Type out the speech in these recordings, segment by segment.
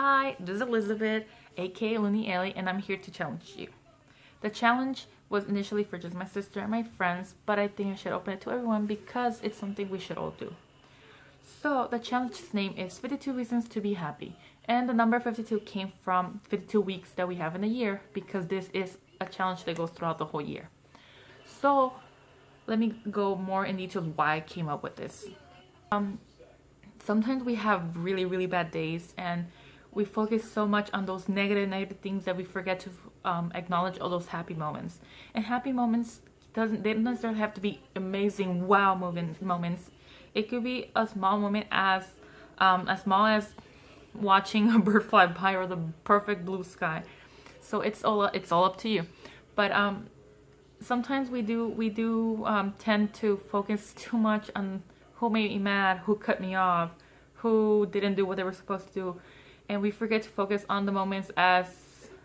Hi, this is Elizabeth, aka Loonyeli, and I'm here to challenge you. The challenge was initially for just my sister and my friends, but I think I should open it to everyone because it's something we should all do. So the challenge's name is 52 Reasons to Be Happy, and the number 52 came from 52 weeks that we have in a year because this is a challenge that goes throughout the whole year. So let me go more in detail why I came up with this. Sometimes we have really bad days and we focus so much on those negative things that we forget to acknowledge all those happy moments. And happy moments they don't necessarily have to be amazing wow moments. It could be a small moment as small as watching a bird fly by or the perfect blue sky. So it's all up to you. But sometimes we do tend to focus too much on who made me mad, who cut me off, who didn't do what they were supposed to do. And we forget to focus on the moments as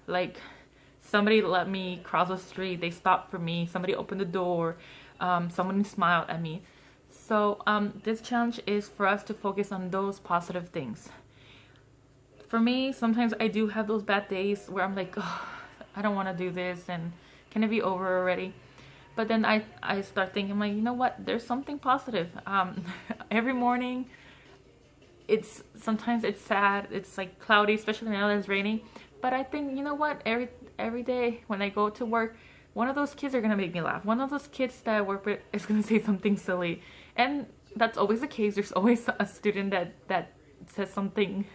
like somebody let me cross the street, they stopped for me, somebody opened the door, someone smiled at me. So this challenge is for us to focus on those positive things. For me, sometimes I do have those bad days where I'm like, oh, I don't want to do this and can it be over already? But then I start thinking, like, you know what? There's something positive. Every morning, sometimes it's sad. It's like cloudy, especially now that it's raining. But I think, you know what? Every day when I go to work, one of those kids are gonna make me laugh. One of those kids that I work with is gonna say something silly, and that's always the case. There's always a student that says something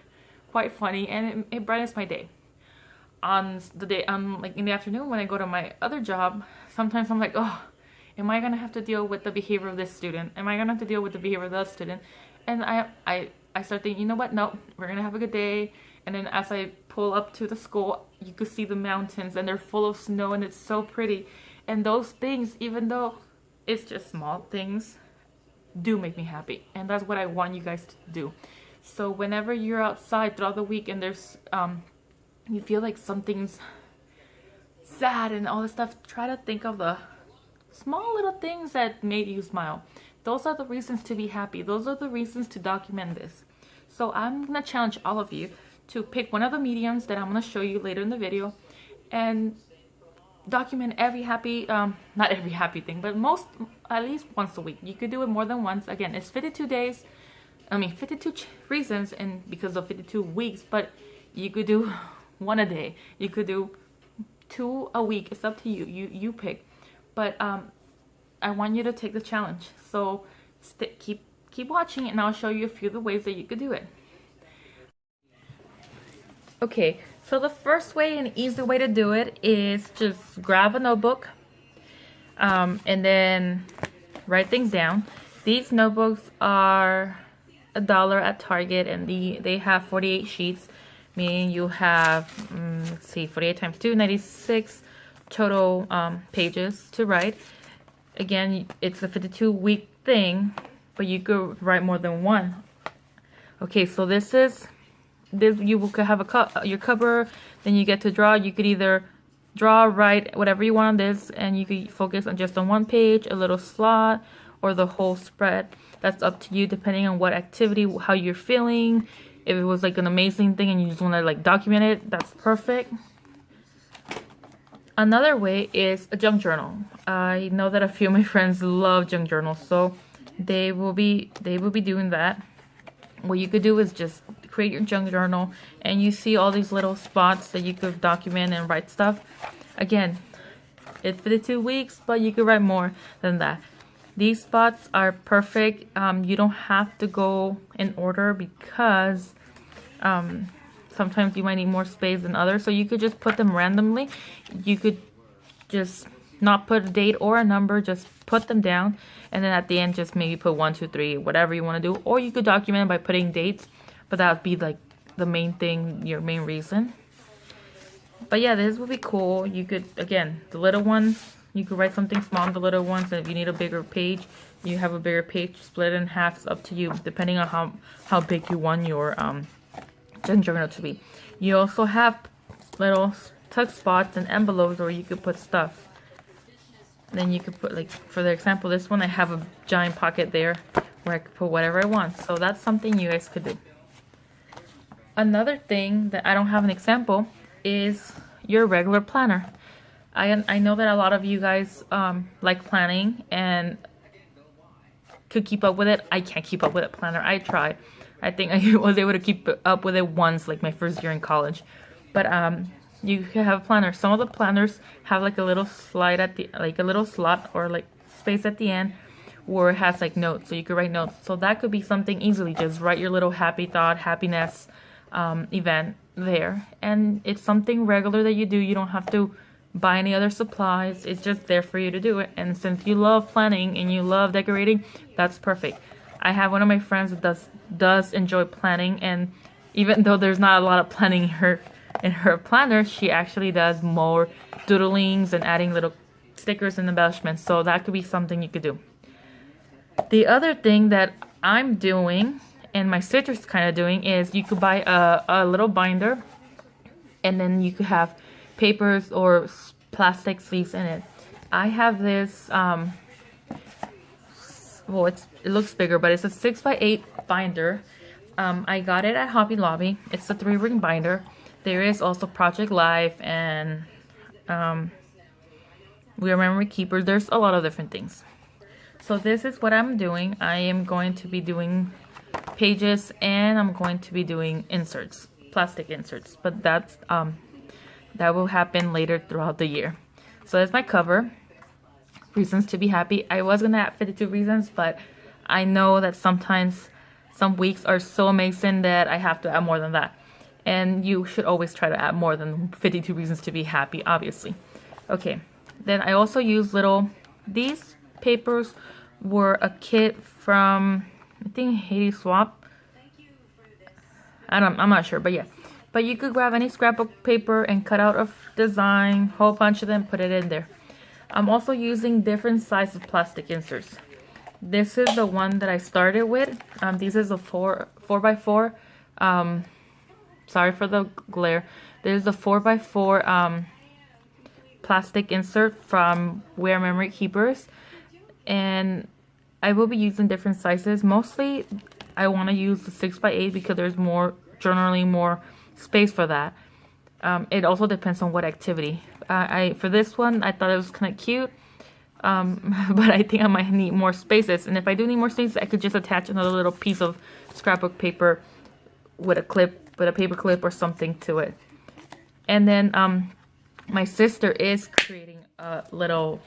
quite funny, and it brightens my day. On the day, like in the afternoon when I go to my other job, sometimes I'm like, oh, am I gonna have to deal with the behavior of this student? Am I gonna have to deal with the behavior of that student? And I start thinking, you know what? No, we're gonna have a good day. And then as I pull up to the school, you could see the mountains and they're full of snow and it's so pretty. And those things, even though it's just small things, do make me happy. And that's what I want you guys to do. So whenever you're outside throughout the week and there's you feel like something's sad and all this stuff, try to think of the small little things that made you smile. Those are the reasons to be happy. Those are the reasons to document this. So I'm gonna challenge all of you to pick one of the mediums that I'm gonna show you later in the video and document every happy, not every happy thing, but at least once a week. You could do it more than once. Again, it's 52 days. 52 reasons and because of 52 weeks, but you could do one a day. You could do 2 a week. It's up to you. You pick. But I want you to take the challenge. So keep watching and I'll show you a few of the ways that you could do it. Okay, so the first way and easy way to do it is just grab a notebook and then write things down. These notebooks are $1 at Target and they have 48 sheets, meaning you have, let's see, 48 times 2, 96 total pages to write. Again, it's a 52-week thing, but you could write more than one. Okay, so this you could have your cover, then you get to draw. You could either draw, write, whatever you want on this, and you could focus on just on one page, a little slot, or the whole spread. That's up to you depending on what activity, how you're feeling. If it was like an amazing thing and you just want to like document it, that's perfect. Another way is a junk journal. I know that a few of my friends love junk journals, so they will be doing that. What you could do is just create your junk journal and you see all these little spots that you could document and write stuff. Again, it's 52 weeks, but you could write more than that. These spots are perfect. You don't have to go in order because sometimes you might need more space than others. So you could just put them randomly. You could just not put a date or a number, just put them down. And then at the end, just maybe put 1, 2, 3, whatever you want to do. Or you could document it by putting dates. But that would be like the main thing, your main reason. But yeah, this would be cool. You could, again, the little ones, you could write something small on the little ones, and if you need a bigger page, you have a bigger page, split it in half. It's up to you, depending on how big you want your junk journal to be. You also have little tuck spots and envelopes where you could put stuff. Then you could put, like, for the example, this one, I have a giant pocket there where I could put whatever I want. So that's something you guys could do. Another thing that I don't have an example is your regular planner. I know that a lot of you guys like planning and could keep up with it. I can't keep up with a planner. I tried. I think I was able to keep up with it once, like my first year in college. But you can have planners. Some of the planners have like a little slide at the, like a little slot or like space at the end where it has like notes, so you could write notes. So that could be something easily. Just write your little happy thought, happiness event there, and it's something regular that you do. You don't have to buy any other supplies. It's just there for you to do it. And since you love planning and you love decorating, that's perfect. I have one of my friends that does enjoy planning, and even though there's not a lot of planning in her planner, she actually does more doodlings and adding little stickers and embellishments. So that could be something you could do. The other thing that I'm doing and my sister's kind of doing is you could buy a little binder, and then you could have papers or plastic sleeves in it. I have this well, it looks bigger, but it's a 6x8 binder. I got it at Hobby Lobby. It's a 3-ring binder. There is also Project Life and We Are Memory Keepers. There's a lot of different things. So this is what I'm doing. I am going to be doing pages, and I'm going to be doing inserts, plastic inserts, but that will happen later throughout the year. So that's my cover, reasons to be happy. I was gonna add 52 reasons, but I know that sometimes some weeks are so amazing that I have to add more than that, and you should always try to add more than 52 reasons to be happy, obviously. Okay, then I also use these papers were a kit from, I think, Haiti Swap. I'm not sure, but yeah. But you could grab any scrapbook paper and cut out a design, whole bunch of them, put it in there. I'm also using different sizes of plastic inserts. This is the one that I started with. This is a 4x4. Sorry for the glare. This is a 4x4 plastic insert from We Are Memory Keepers. And I will be using different sizes. Mostly I want to use the 6x8 because there's generally more space for that. It also depends on what activity. For this one, I thought it was kind of cute, but I think I might need more spaces. And if I do need more spaces, I could just attach another little piece of scrapbook paper with a paper clip or something to it. And then my sister is creating a little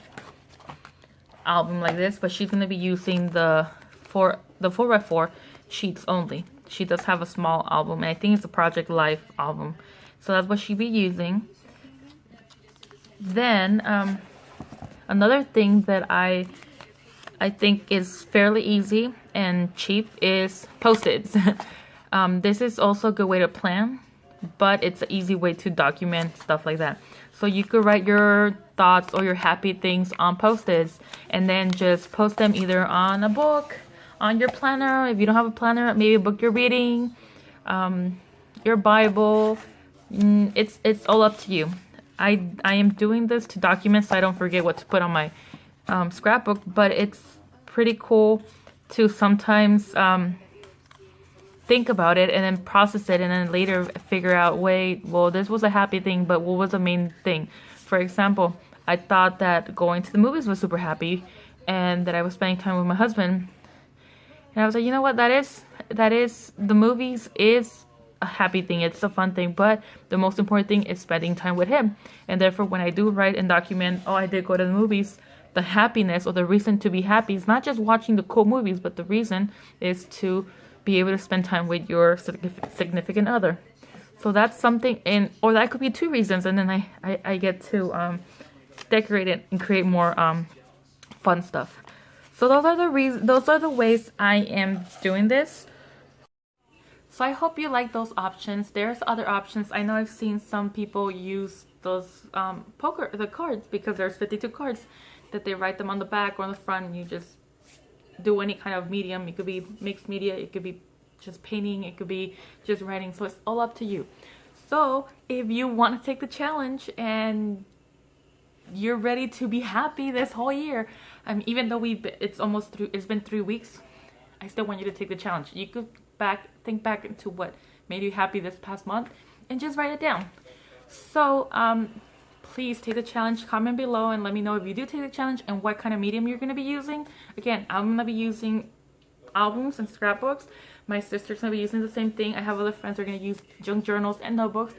album like this, but she's going to be using the 4x4 sheets only. She does have a small album, and I think it's a Project Life album. So that's what she'll be using. Then another thing that I think is fairly easy and cheap is Post-its. This is also a good way to plan, but it's an easy way to document stuff like that. So you could write your thoughts or your happy things on Post-its, and then just post them either on a book, on your planner. If you don't have a planner, maybe a book you're reading, your Bible. It's all up to you. I am doing this to document so I don't forget what to put on my scrapbook, but it's pretty cool to sometimes think about it and then process it, and then later figure out, wait, well, this was a happy thing, but what was the main thing? For example, I thought that going to the movies was super happy, and that I was spending time with my husband. And I was like, you know what, that is the movies is a happy thing, it's a fun thing, but the most important thing is spending time with him. And therefore, when I do write and document, oh, I did go to the movies, the happiness or the reason to be happy is not just watching the cool movies, but the reason is to be able to spend time with your significant other. So that's something, or that could be 2 reasons, and then I get to decorate it and create more fun stuff. So those are the ways I am doing this. So I hope you like those options. There's other options. I know I've seen some people use those the cards, because there's 52 cards that they write them on the back or on the front, and you just do any kind of medium. It could be mixed media, it could be just painting, it could be just writing. So it's all up to you. So if you want to take the challenge and you're ready to be happy this whole year, even though it's been 3 weeks, I still want you to take the challenge. You could think back into what made you happy this past month, and just write it down. So please take the challenge, comment below, and let me know if you do take the challenge and what kind of medium you're going to be using. Again, I'm going to be using albums and scrapbooks. My sister's going to be using the same thing. I have other friends who are going to use junk journals and notebooks.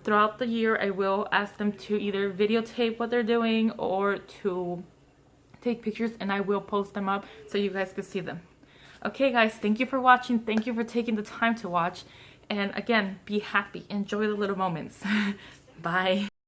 Throughout the year, I will ask them to either videotape what they're doing or to take pictures, and I will post them up so you guys can see them. Okay guys, thank you for watching. Thank you for taking the time to watch. And again, be happy. Enjoy the little moments. Bye.